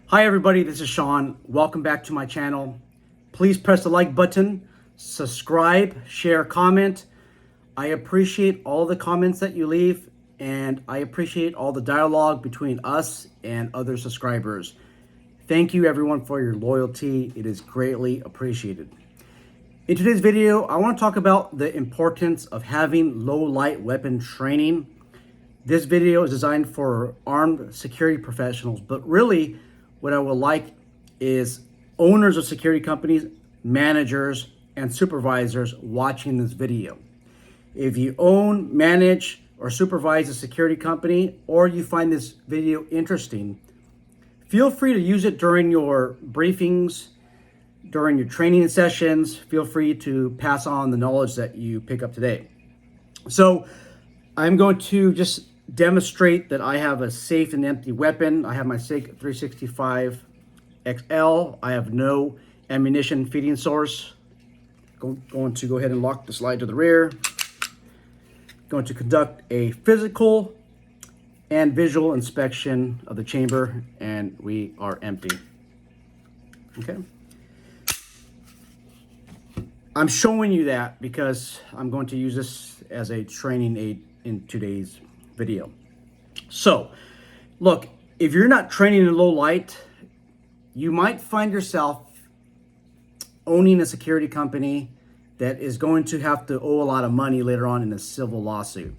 Hi everybody, this is Sean. Welcome back to my channel. Please press the like button, subscribe, share, comment. I appreciate all the comments that you leave, and I appreciate all the dialogue between us and other subscribers. Thank you everyone for your loyalty. It is greatly appreciated. In today's video, I want to talk about the importance of having low light weapon training. This video is designed for armed security professionals, but really what I would like is owners of security companies, managers, and supervisors watching this video. If you own, manage, or supervise a security company, or you find this video interesting, feel free to use it during your briefings, during your training sessions. Feel free to pass on the knowledge that you pick up today. So I'm going to just demonstrate that I have a safe and empty weapon. I have my SIG 365 XL. I have no ammunition feeding source. Going to go ahead and lock the slide to the rear. Going to conduct a physical and visual inspection of the chamber, and we are empty. Okay. I'm showing you that because I'm going to use this as a training aid in today's video. So, look, if you're not training in low light, you might find yourself owning a security company that is going to have to owe a lot of money later on in a civil lawsuit.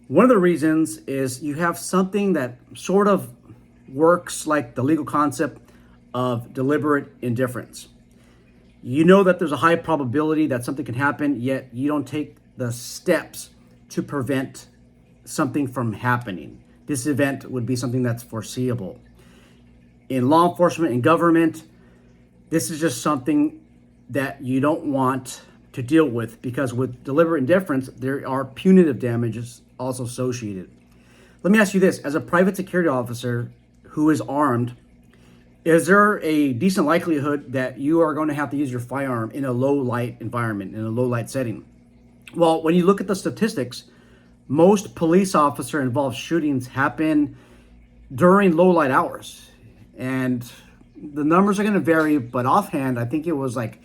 One of the reasons is you have something that sort of works like the legal concept of deliberate indifference. You know that there's a high probability that something can happen, yet you don't take the steps to prevent something from happening. This event would be something that's foreseeable. In law enforcement and government, this is just something that you don't want to deal with, because with deliberate indifference, there are punitive damages also associated. Let me ask you this: as a private security officer who is armed, is there a decent likelihood that you are going to have to use your firearm in a low light environment, in a low light setting? Well, when you look at the statistics, most police officer involved shootings happen during low light hours. And the numbers are going to vary, but offhand, I think it was like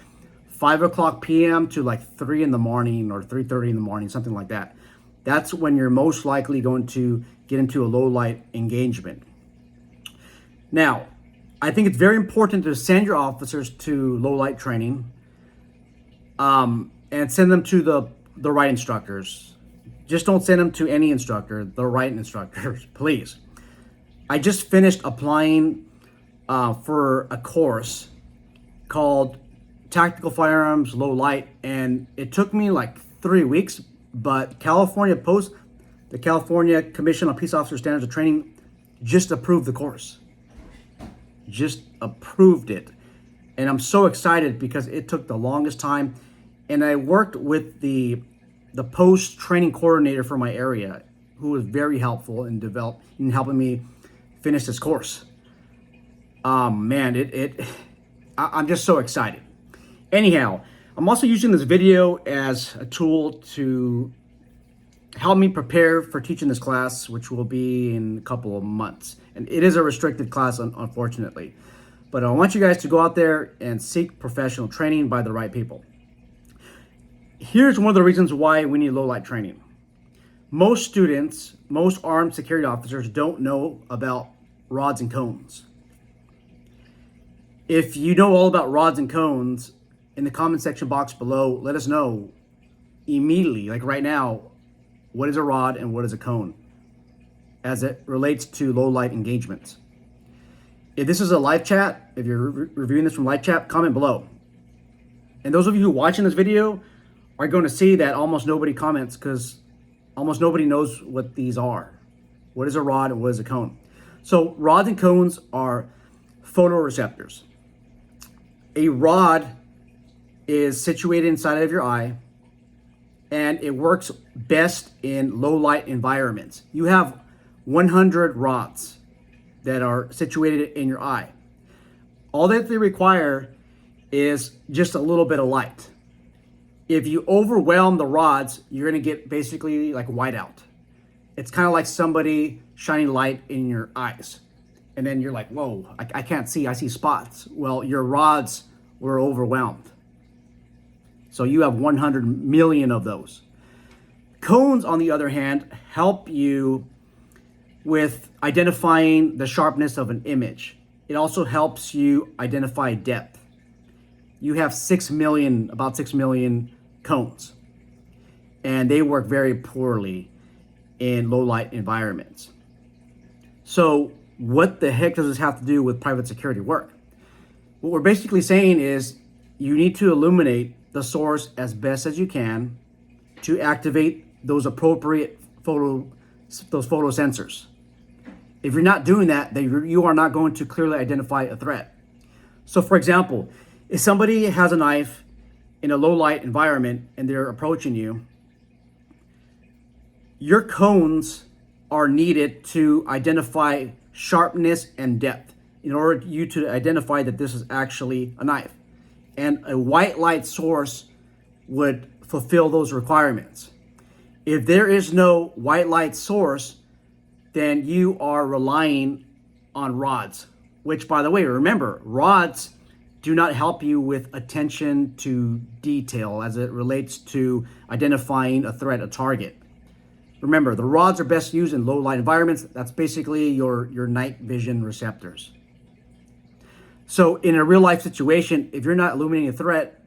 5 o'clock p.m. to like 3 in the morning or 3:30 in the morning, something like that. That's when you're most likely going to get into a low light engagement. Now, I think it's very important to send your officers to low light training, and send them to the right instructors. Just don't send them to any instructor, the right instructors, please. I just finished applying for a course called Tactical Firearms Low Light, and it took me like 3 weeks, but the California Commission on Peace Officer Standards of Training just approved the course. Just approved it. And I'm so excited because it took the longest time, and I worked with the post-training coordinator for my area, who was very helpful in helping me finish this course. Man, I'm just so excited. Anyhow, I'm also using this video as a tool to help me prepare for teaching this class, which will be in a couple of months. And it is a restricted class, unfortunately. But I want you guys to go out there and seek professional training by the right people. Here's one of the reasons why we need low light training. Most students, most armed security officers don't know about rods and cones. If you know all about rods and cones, in the comment section box below, let us know immediately, like right now, what is a rod and what is a cone as it relates to low light engagements. If this is a live chat, if you're reviewing this from live chat, comment below. And those of you who are watching this video are going to see that almost nobody comments, because almost nobody knows what these are. What is a rod and what is a cone? So rods and cones are photoreceptors. A rod is situated inside of your eye, and it works best in low light environments. You have 100 rods that are situated in your eye. All that they require is just a little bit of light. If you overwhelm the rods, you're going to get basically like whiteout. It's kind of like somebody shining light in your eyes. and then you're like, whoa, I can't see, I see spots. Well, your rods were overwhelmed. So you have 100 million of those. Cones, on the other hand, help you with identifying the sharpness of an image. It also helps you identify depth. You have about 6 million cones, and they work very poorly in low light environments. So what the heck does this have to do with private security work? What we're basically saying is you need to illuminate the source as best as you can to activate those appropriate photo sensors. If you're not doing that, then you are not going to clearly identify a threat. So for example, if somebody has a knife in a low light environment and they're approaching you, your cones are needed to identify sharpness and depth in order for you to identify that this is actually a knife. And a white light source would fulfill those requirements. If there is no white light source, then you are relying on rods, which, by the way, remember, rods do not help you with attention to detail as it relates to identifying a threat, a target. Remember, the rods are best used in low light environments. That's basically your night vision receptors. So in a real life situation, if you're not illuminating a threat,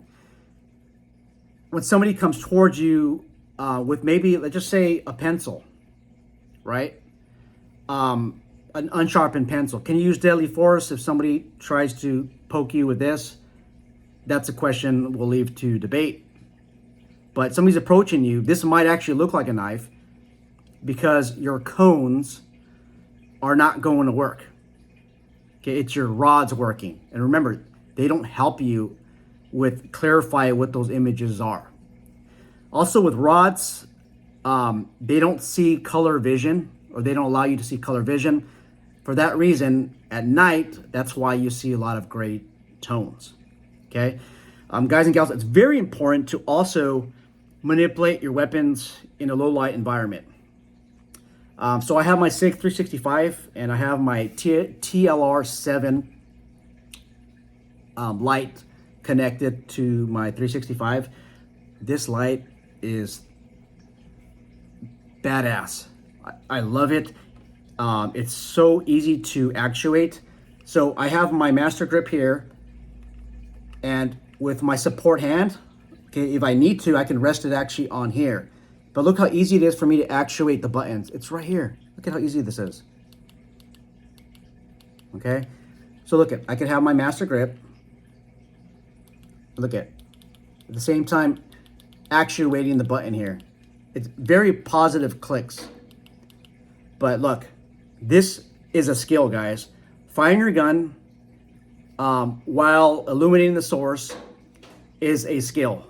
when somebody comes towards you with maybe, let's just say, a pencil, right? An unsharpened pencil. Can you use deadly force if somebody tries to poke you with this? That's a question we'll leave to debate. But somebody's approaching you, this might actually look like a knife because your cones are not going to work. Okay, it's your rods working. And remember, they don't help you with clarify what those images are. Also with rods, they don't see color vision, or they don't allow you to see color vision. For that reason, at night, that's why you see a lot of gray tones. Okay, guys and gals, it's very important to also manipulate your weapons in a low light environment. So I have my SIG 365 and I have my TLR7 light connected to my 365. This light is badass. I love it. It's so easy to actuate. So I have my master grip here, and with my support hand, okay, if I need to, I can rest it actually on here. But look how easy it is for me to actuate the buttons. It's right here. Look at how easy this is. Okay, so look at, I can have my master grip. Look at the same time actuating the button here. It's very positive clicks. But look, this is a skill, guys. Firing your gun while illuminating the source is a skill.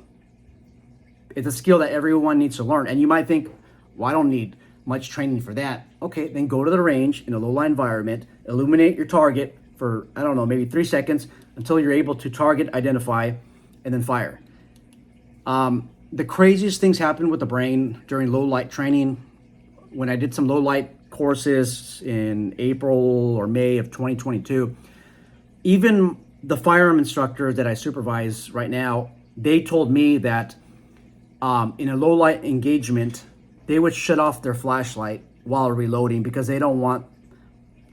It's a skill that everyone needs to learn. And you might think, well, I don't need much training for that. Okay, then go to the range in a low light environment, illuminate your target for, I don't know, maybe 3 seconds until you're able to target, identify, and then fire. The craziest things happen with the brain during low light training. When I did some low light courses in April or May of 2022, even the firearm instructors that I supervise right now, they told me that in a low light engagement, they would shut off their flashlight while reloading because they don't want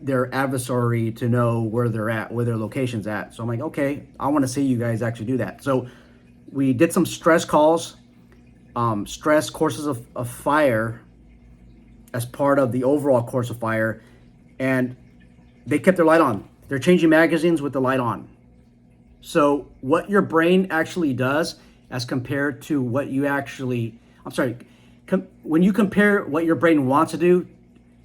their adversary to know where they're at, where their location's at. So I'm like, okay, I want to see you guys actually do that. So we did some stress calls, stress courses of fire as part of the overall course of fire, and they kept their light on. They're changing magazines with the light on. So what your brain actually does as compared to what you actually, when you compare what your brain wants to do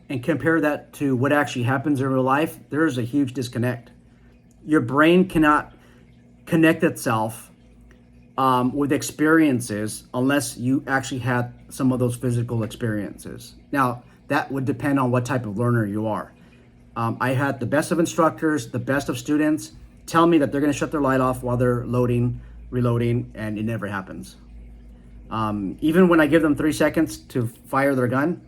and compare that to what actually happens in real life, there's a huge disconnect. Your brain cannot connect itself with experiences unless you actually had some of those physical experiences. Now, that would depend on what type of learner you are. I had the best of instructors, the best of students tell me that they're going to shut their light off while they're loading, reloading, and it never happens. Even when I give them 3 seconds to fire their gun,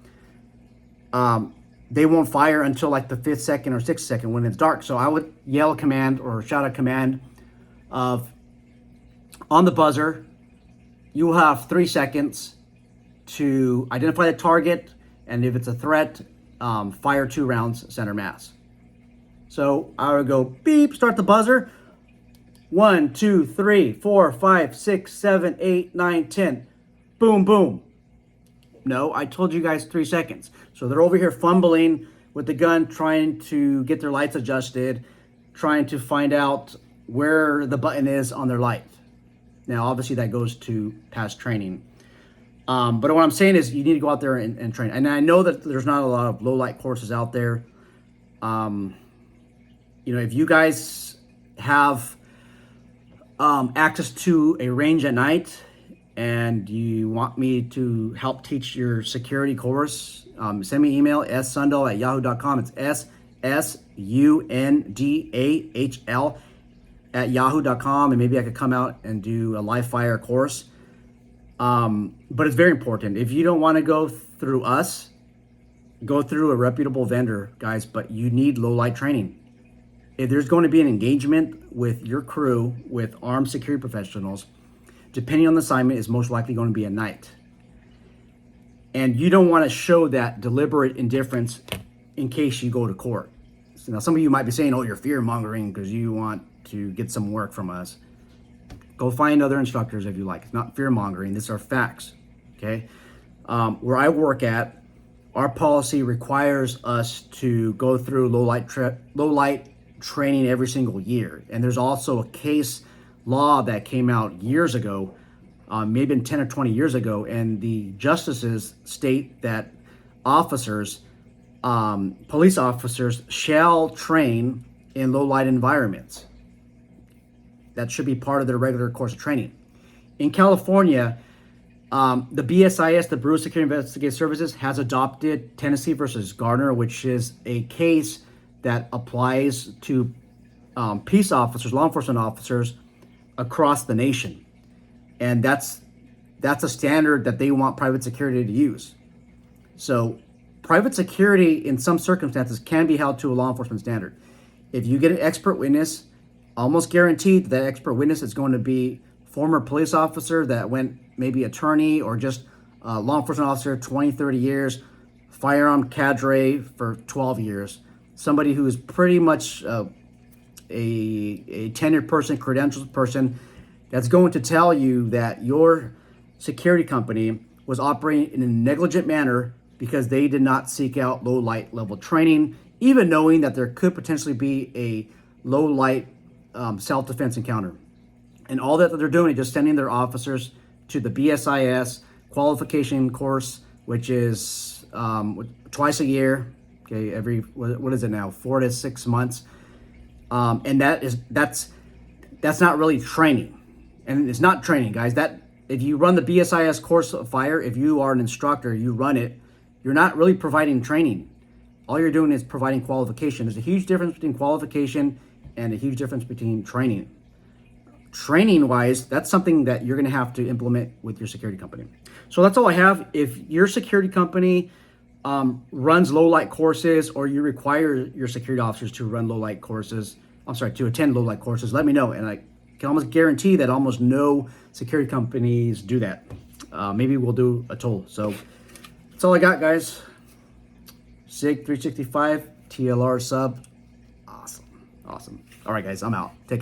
they won't fire until like the 5th second or 6th second when it's dark. So I would yell a command or shout a command of, on the buzzer, you will have 3 seconds to identify the target, and if it's a threat, fire 2 rounds center mass. So I would go beep, start the buzzer. 1, 2, 3, 4, 5, 6, 7, 8, 9, 10. Boom, boom. No, I told you guys 3 seconds. So they're over here fumbling with the gun, trying to get their lights adjusted, trying to find out where the button is on their light. Now, obviously, that goes to past training. But what I'm saying is you need to go out there and train. And I know that there's not a lot of low light courses out there. If you guys have access to a range at night and you want me to help teach your security course, send me an email, ssundal@yahoo.com. It's SSUNDAHL@yahoo.com, and maybe I could come out and do a live fire course. But it's very important. If you don't want to go through us, go through a reputable vendor, guys, but you need low light training. If there's going to be an engagement with your crew, with armed security professionals, depending on the assignment, is most likely going to be at night. And you don't want to show that deliberate indifference in case you go to court. So now some of you might be saying, oh, you're fear-mongering because you want to get some work from us. Go find other instructors if you like. It's not fear-mongering. These are facts, okay? Where I work at, our policy requires us to go through low light training every single year. And there's also a case law that came out years ago, maybe 10 or 20 years ago, and the justices state that officers, police officers, shall train in low light environments. That should be part of their regular course of training. In California, the BSIS, the Bureau of Security Investigative Services, has adopted Tennessee versus Garner, which is a case that applies to peace officers, law enforcement officers across the nation. And that's a standard that they want private security to use. So private security in some circumstances can be held to a law enforcement standard. If you get an expert witness, almost guaranteed that expert witness is going to be former police officer that went maybe attorney or just law enforcement officer 20, 30 years, firearm cadre for 12 years. Somebody who is pretty much a tenured person, credentialed person, that's going to tell you that your security company was operating in a negligent manner because they did not seek out low light level training, even knowing that there could potentially be a low light self-defense encounter. And all that they're doing is just sending their officers to the BSIS qualification course, which is twice a year. Okay, every what is it now? 4 to 6 months, and that's not really training, and it's not training, guys. That if you run the BSIS course of fire, if you are an instructor, you run it, you're not really providing training. All you're doing is providing qualification. There's a huge difference between qualification and a huge difference between training. Training-wise, that's something that you're going to have to implement with your security company. So that's all I have. If your security company runs low light courses, or you require your security officers to run low light courses, to attend low light courses, let me know. And I can almost guarantee that almost no security companies do that. Maybe we'll do a toll. So that's all I got, guys. SIG 365, TLR sub. Awesome. All right, guys, I'm out. Take care.